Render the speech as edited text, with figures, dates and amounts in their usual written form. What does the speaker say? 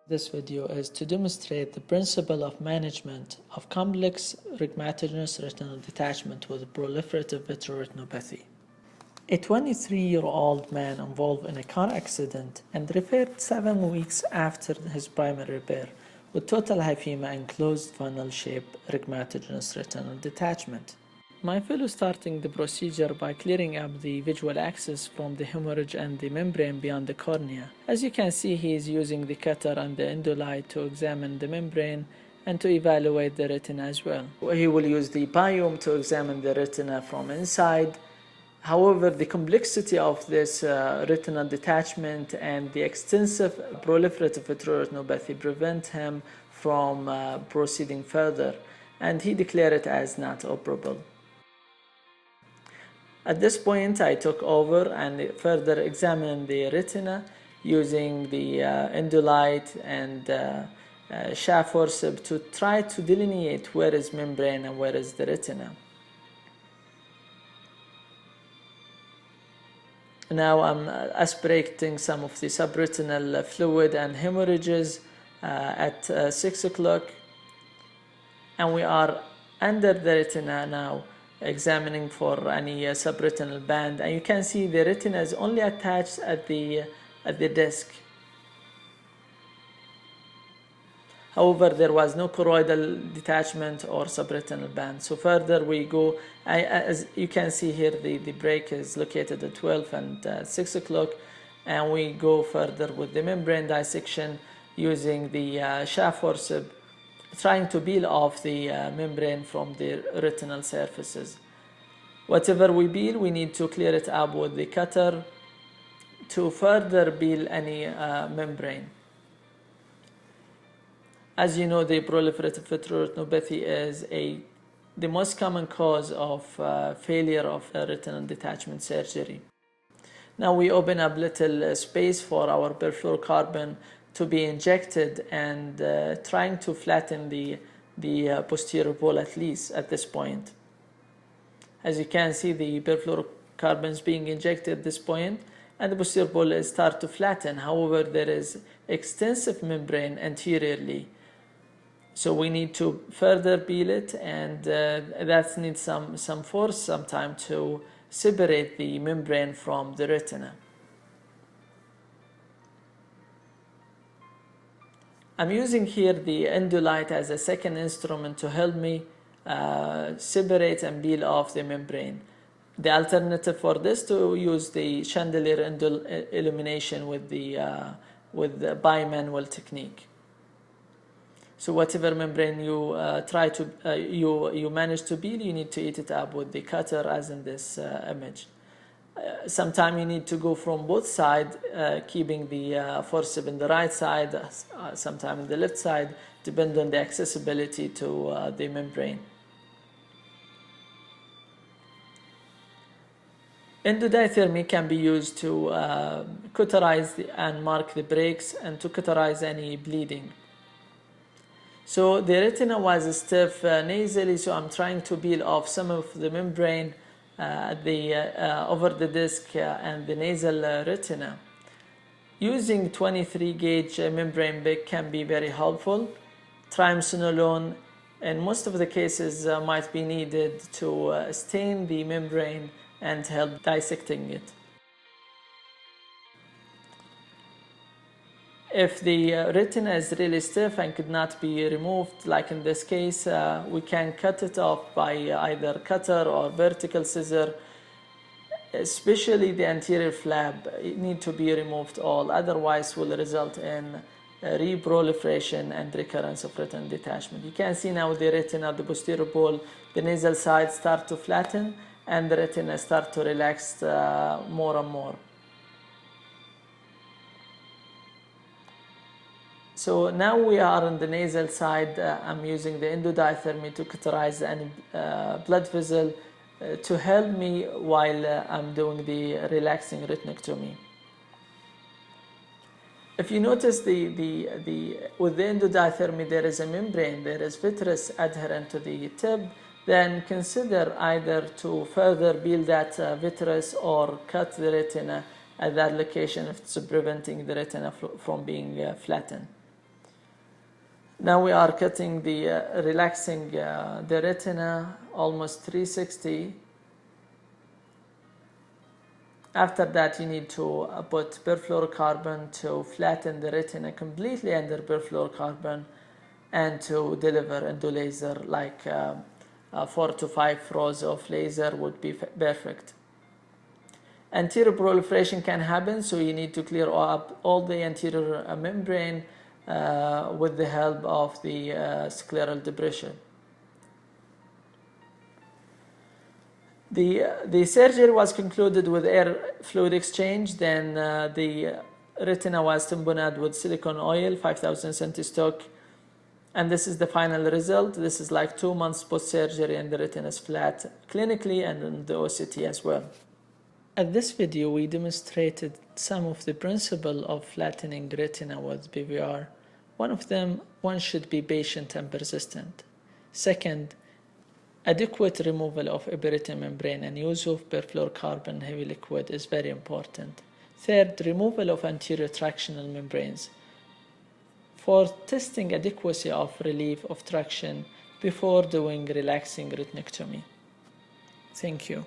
This video is to demonstrate the principle of management of complex rhegmatogenous retinal detachment with proliferative vitreoretinopathy. A 23-year-old man involved in a car accident and referred 7 weeks after his primary repair with total hyphema and closed funnel-shaped rhegmatogenous retinal detachment. My fellow starting the procedure by clearing up the visual axis from the hemorrhage and the membrane beyond the cornea. As you can see, he is using the cutter and the endolite to examine the membrane and to evaluate the retina as well. He will use the biome to examine the retina from inside. However, the complexity of this retinal detachment and the extensive proliferative vitreoretinopathy prevent him from proceeding further, and he declared it as not operable. At this point, I took over and further examined the retina using the endolite and shaft forceps to try to delineate where is membrane and where is the retina. Now I'm aspirating some of the subretinal fluid and hemorrhages at 6 o'clock, and we are under the retina now, examining for any subretinal band, and you can see the retina is only attached at the disc. However, there was no choroidal detachment or subretinal band. So further we go, as you can see here, the break is located at 12 and 6 o'clock, and we go further with the membrane dissection using the shaft forceps, trying to peel off the membrane from the retinal surfaces. Whatever we peel, we need to clear it up with the cutter to further peel any membrane. As you know, the proliferative vitreoretinopathy is the most common cause of failure of retinal detachment surgery. Now we open up little space for our perfluorocarbon to be injected and trying to flatten the posterior pole at least at this point. As you can see, the perfluorocarbon is being injected at this point and the posterior pole is start to flatten. However, there is extensive membrane anteriorly, so we need to further peel it, and that needs some force, some time to separate the membrane from the retina. I'm using here the endolite as a second instrument to help me separate and peel off the membrane. The alternative for this to use the chandelier illumination with the bimanual technique. So whatever membrane you you manage to peel, you need to eat it up with the cutter, as in this image. Sometimes you need to go from both sides, keeping the forceps in the right side, sometimes in the left side, depending on the accessibility to the membrane. Endodithermy can be used to cauterize and mark the breaks and to cauterize any bleeding. So the retina was stiff nasally, so I'm trying to peel off some of the membrane over the disc and the nasal retina. Using 23 gauge membrane pick can be very helpful. Triamcinolone in most of the cases might be needed to stain the membrane and help dissecting it. If the retina is really stiff and could not be removed, like in this case, we can cut it off by either cutter or vertical scissor. Especially the anterior flap, it need to be removed all, otherwise will result in reproliferation and recurrence of retinal detachment. You can see now the retina, the posterior pole, the nasal side start to flatten and the retina start to relax more and more. So now we are on the nasal side. I'm using the endodithermy to cauterize any blood vessel to help me while I'm doing the relaxing retinectomy. If you notice with the endodithermy there is a membrane, there is vitreous adherent to the tip, then consider either to further peel that vitreous or cut the retina at that location if it's preventing the retina from being flattened. Now we are cutting the relaxing the retina almost 360. After that, you need to put perfluorocarbon to flatten the retina completely under perfluorocarbon and to deliver endo laser, like 4 to 5 rows of laser would be perfect. Anterior proliferation can happen, so you need to clear up all the anterior membrane with the help of the scleral depression. The surgery was concluded with air fluid exchange. Then the retina was tamponade with silicone oil, 5,000 centistock, and this is the final result. This is like 2 months post-surgery, and the retina is flat clinically and in the OCT as well. At this video, we demonstrated some of the principles of flattening retina with PVR. One of them, one should be patient and persistent. Second, adequate removal of epiretinal membrane and use of perfluorocarbon heavy liquid is very important. Third, removal of anterior tractional membranes. For testing adequacy of relief of traction before doing relaxing retinectomy. Thank you.